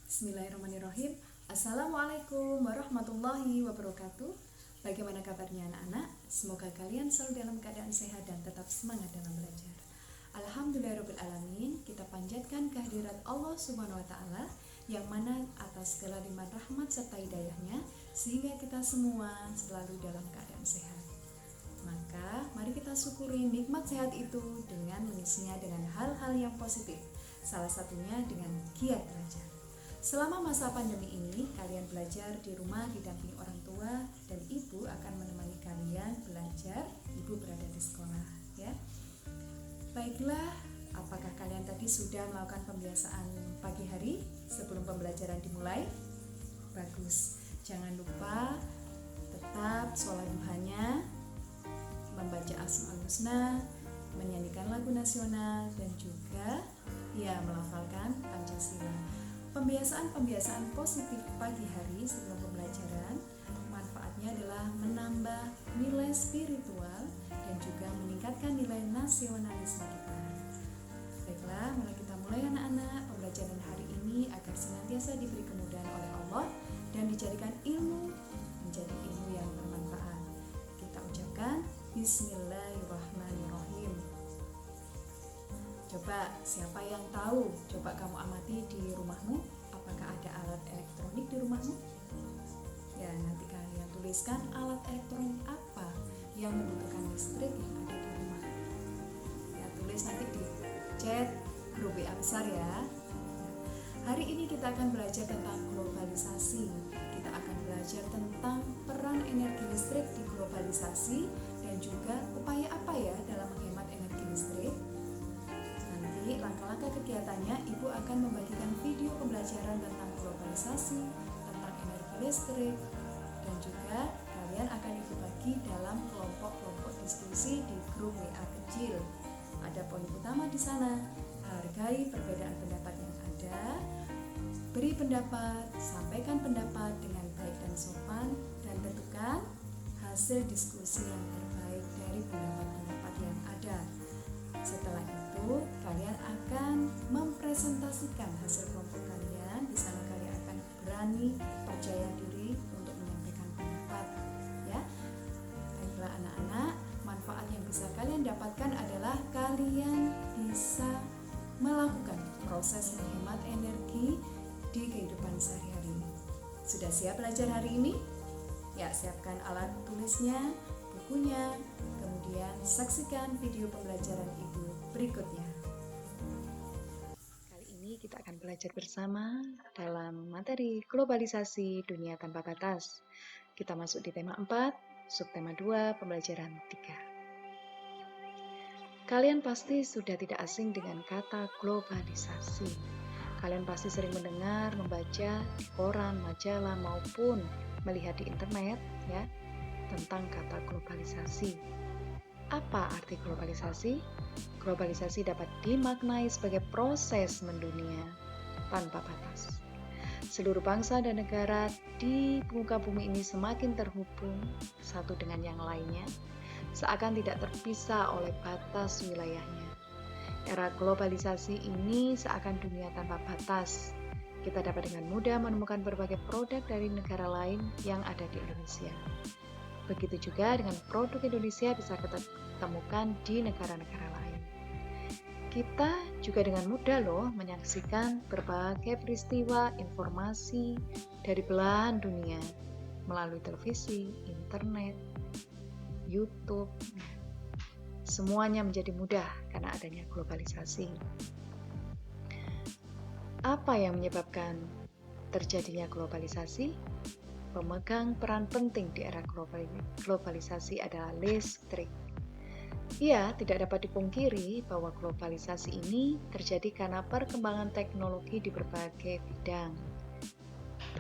Bismillahirrahmanirrahim. Assalamualaikum warahmatullahi wabarakatuh. Bagaimana kabarnya anak-anak? Semoga kalian selalu dalam keadaan sehat dan tetap semangat dalam belajar. Alhamdulillahirrahmanirrahim. Kita panjatkan kehadirat Allah Subhanahu wa Ta'ala yang mana atas segala limpahan rahmat serta hidayahnya sehingga kita semua selalu dalam keadaan sehat. Maka mari kita syukuri nikmat sehat itu dengan mengisinya dengan hal-hal yang positif. Salah satunya dengan giat belajar. Selama masa pandemi ini, kalian belajar di rumah didampingi orang tua dan ibu akan menemani kalian belajar. Ibu berada di sekolah, ya. Baiklah, apakah kalian tadi sudah melakukan pembiasaan pagi hari sebelum pembelajaran dimulai? Bagus. Jangan lupa tetap sholat duhanya, membaca Asmaul Husna, menyanyikan lagu nasional, dan juga melafalkan Pancasila. Pembiasaan-pembiasaan positif pagi hari sebelum pembelajaran manfaatnya adalah menambah nilai spiritual dan juga meningkatkan nilai nasionalisme kita. Baiklah, mari kita mulai anak-anak pembelajaran hari ini agar senantiasa diberi kemudahan oleh Allah dan dijadikan ilmu menjadi ilmu yang bermanfaat. Kita ucapkan Bismillahirrahmanirrahim. Coba siapa yang tahu? Coba kamu amati di rumahmu, apakah ada alat elektronik di rumahmu? Ya, nanti kalian tuliskan alat elektronik apa yang membutuhkan listrik yang ada di rumah. Ya, tulis nanti di chat grup WA besar ya. Hari ini kita akan belajar tentang globalisasi. Kita akan belajar tentang peran energi listrik di globalisasi dan juga upaya apa ya dalam menghemat energi listrik. Nanti langkah-langkah kegiatannya, Ibu akan membagikan video pembelajaran tentang globalisasi, tentang energi listrik, dan juga kalian akan Ibu bagi dalam kelompok-kelompok diskusi di grup WA kecil. Ada poin utama di sana, hargai perbedaan pendapat yang ada, beri pendapat, sampaikan pendapat dengan baik dan sopan, dan tentukan hasil diskusi yang terbaik dari pendapat-pendapat yang ada. Setelah itu, kalian akan mempresentasikan hasil kelompok kalian. Di sana kalian akan berani, percaya diri untuk menyampaikan pendapat, ya. Baiklah anak-anak, manfaat yang bisa kalian dapatkan adalah kalian bisa melakukan proses menghemat energi di kehidupan sehari-hari. Sudah siap belajar hari ini? Ya, siapkan alat tulisnya, bukunya, kemudian saksikan video pembelajaran Ibu berikutnya. Kali ini kita akan belajar bersama dalam materi globalisasi dunia tanpa batas. Kita masuk di tema 4, subtema 2, pembelajaran 3. Kalian pasti sudah tidak asing dengan kata globalisasi. Kalian pasti sering mendengar, membaca di koran, majalah maupun melihat di internet ya tentang kata globalisasi. Apa arti globalisasi? Globalisasi dapat dimaknai sebagai proses mendunia tanpa batas. Seluruh bangsa dan negara di muka bumi ini semakin terhubung satu dengan yang lainnya, seakan tidak terpisah oleh batas wilayahnya. Era globalisasi ini seakan dunia tanpa batas. Kita dapat dengan mudah menemukan berbagai produk dari negara lain yang ada di Indonesia. Begitu juga dengan produk Indonesia bisa kita temukan di negara-negara lain. Kita juga dengan mudah menyaksikan berbagai peristiwa informasi dari belahan dunia melalui televisi, internet, YouTube. Semuanya menjadi mudah karena adanya globalisasi. Apa yang menyebabkan terjadinya globalisasi? Pemegang peran penting di era globalisasi adalah listrik. Ya, tidak dapat dipungkiri bahwa globalisasi ini terjadi karena perkembangan teknologi di berbagai bidang,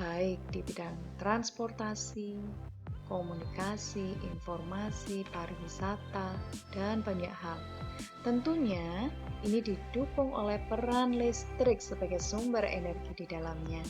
baik di bidang transportasi, komunikasi, informasi, pariwisata, dan banyak hal. Tentunya ini didukung oleh peran listrik sebagai sumber energi di dalamnya.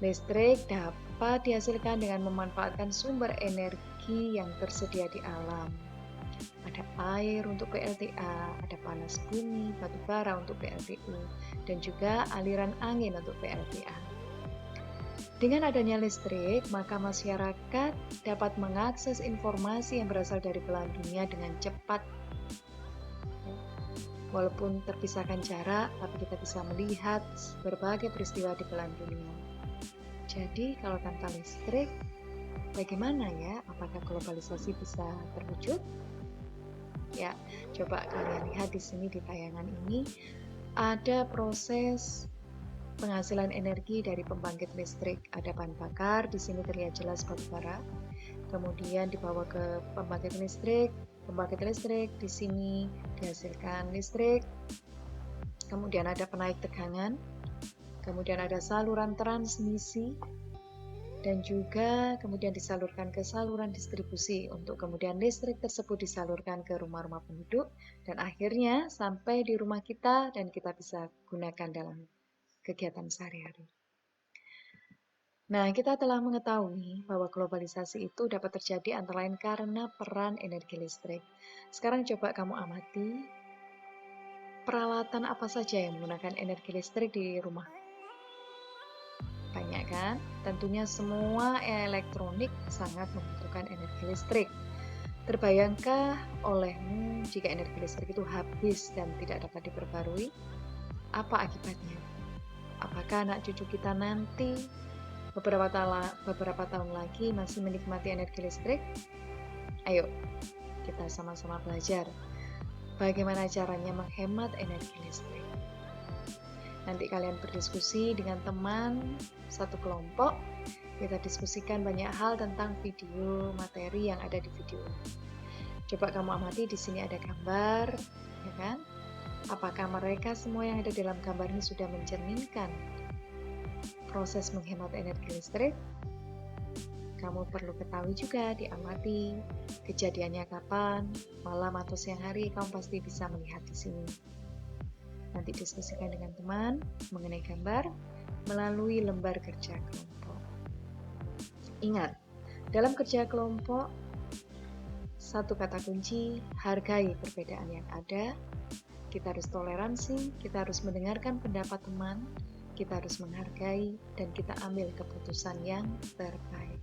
Listrik dapat dihasilkan dengan memanfaatkan sumber energi yang tersedia di alam. Ada air untuk PLTA, ada panas bumi, batu bara untuk PLTU, dan juga aliran angin untuk PLTA. Dengan adanya listrik, maka masyarakat dapat mengakses informasi yang berasal dari belahan dunia dengan cepat. Walaupun terpisahkan jarak, tapi kita bisa melihat berbagai peristiwa di belahan dunia. Jadi, kalau tanpa listrik, bagaimana ya? Apakah globalisasi bisa terwujud? Ya, coba kalian lihat di sini di tayangan ini ada proses penghasilan energi dari pembangkit listrik. Ada bahan bakar, di sini terlihat jelas batu bara. Kemudian dibawa ke pembangkit listrik di sini dihasilkan listrik. Kemudian ada penaik tegangan, kemudian ada saluran transmisi, dan juga kemudian disalurkan ke saluran distribusi untuk kemudian listrik tersebut disalurkan ke rumah-rumah penduduk dan akhirnya sampai di rumah kita dan kita bisa gunakan dalam kegiatan sehari-hari. Nah, kita telah mengetahui bahwa globalisasi itu dapat terjadi antara lain karena peran energi listrik. Sekarang coba kamu amati peralatan apa saja yang menggunakan energi listrik di rumah. Banyak kan? Tentunya semua elektronik sangat membutuhkan energi listrik. Terbayangkah olehmu jika energi listrik itu habis dan tidak dapat diperbarui? Apa akibatnya? Apakah anak cucu kita nanti beberapa tahun lagi masih menikmati energi listrik? Ayo, kita sama-sama belajar bagaimana caranya menghemat energi listrik. Nanti kalian berdiskusi dengan teman satu kelompok, kita diskusikan banyak hal tentang video materi yang ada di video. Coba kamu amati, di sini ada gambar, ya kan? Apakah mereka semua yang ada dalam gambar ini sudah mencerminkan proses menghemat energi listrik? Kamu perlu ketahui juga, diamati kejadiannya kapan, malam atau siang hari, kamu pasti bisa melihat di sini. Nanti diskusikan dengan teman mengenai gambar melalui lembar kerja kelompok. Ingat, dalam kerja kelompok, satu kata kunci, hargai perbedaan yang ada. Kita harus toleransi, kita harus mendengarkan pendapat teman, kita harus menghargai, dan kita ambil keputusan yang terbaik.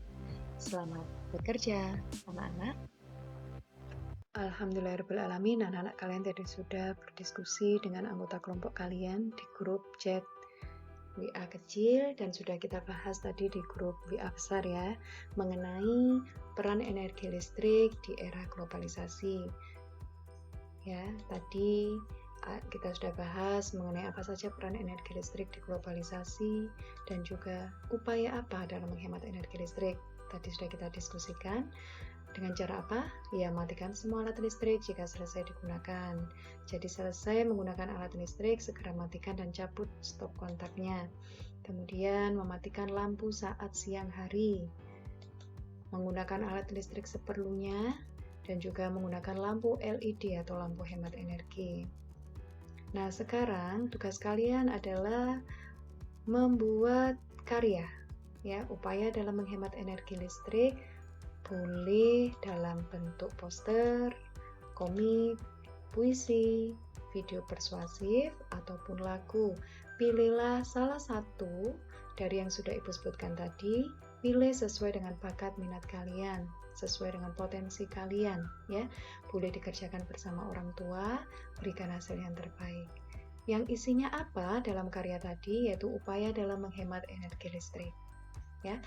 Selamat bekerja, anak-anak. Alhamdulillahirrahmanirrahim, anak-anak kalian tadi sudah berdiskusi dengan anggota kelompok kalian di grup chat WA kecil, dan sudah kita bahas tadi di grup WA besar ya, mengenai peran energi listrik di era globalisasi. Ya, tadi kita sudah bahas mengenai apa saja peran energi listrik di globalisasi dan juga upaya apa dalam menghemat energi listrik. Tadi sudah kita diskusikan. Dengan cara apa? Ya, matikan semua alat listrik jika selesai digunakan. Jadi selesai menggunakan alat listrik, segera matikan dan cabut stop kontaknya. Kemudian mematikan lampu saat siang hari. Menggunakan alat listrik seperlunya dan juga menggunakan lampu LED atau lampu hemat energi. Nah, sekarang tugas kalian adalah membuat karya, ya, upaya dalam menghemat energi listrik. Boleh dalam bentuk poster, komik, puisi, video persuasif, ataupun lagu. Pilihlah salah satu dari yang sudah Ibu sebutkan tadi. Pilih sesuai dengan bakat minat kalian, sesuai dengan potensi kalian, ya. Boleh dikerjakan bersama orang tua, berikan hasil yang terbaik. Yang isinya apa dalam karya tadi, yaitu upaya dalam menghemat energi listrik, ya.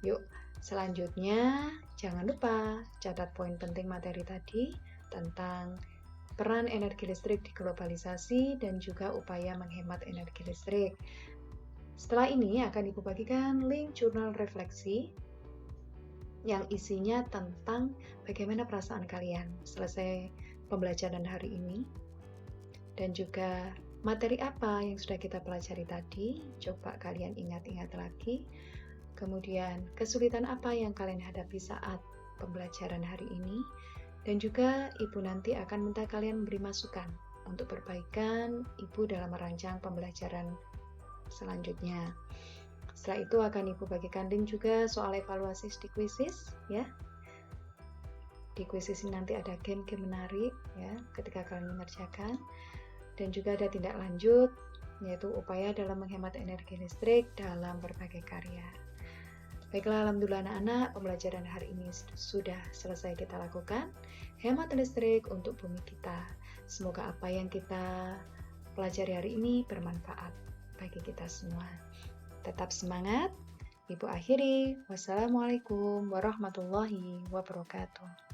Yuk, selanjutnya jangan lupa catat poin penting materi tadi tentang peran energi listrik di globalisasi dan juga upaya menghemat energi listrik. Setelah ini akan Ibu bagikan link jurnal refleksi yang isinya tentang bagaimana perasaan kalian selesai pembelajaran hari ini, dan juga materi apa yang sudah kita pelajari tadi. Coba kalian ingat-ingat lagi. Kemudian kesulitan apa yang kalian hadapi saat pembelajaran hari ini, dan juga Ibu nanti akan minta kalian memberi masukan untuk perbaikan Ibu dalam merancang pembelajaran selanjutnya. Setelah itu akan Ibu bagikan link juga soal evaluasi di quizzes, ya. Di quizzes ini nanti ada game-game menarik, ya, ketika kalian mengerjakan, dan juga ada tindak lanjut, yaitu upaya dalam menghemat energi listrik dalam berbagai karya. Baiklah, alhamdulillah anak-anak, pembelajaran hari ini sudah selesai kita lakukan. Hemat listrik untuk bumi kita. Semoga apa yang kita pelajari hari ini bermanfaat bagi kita semua. Tetap semangat. Ibu akhiri. Wassalamualaikum warahmatullahi wabarakatuh.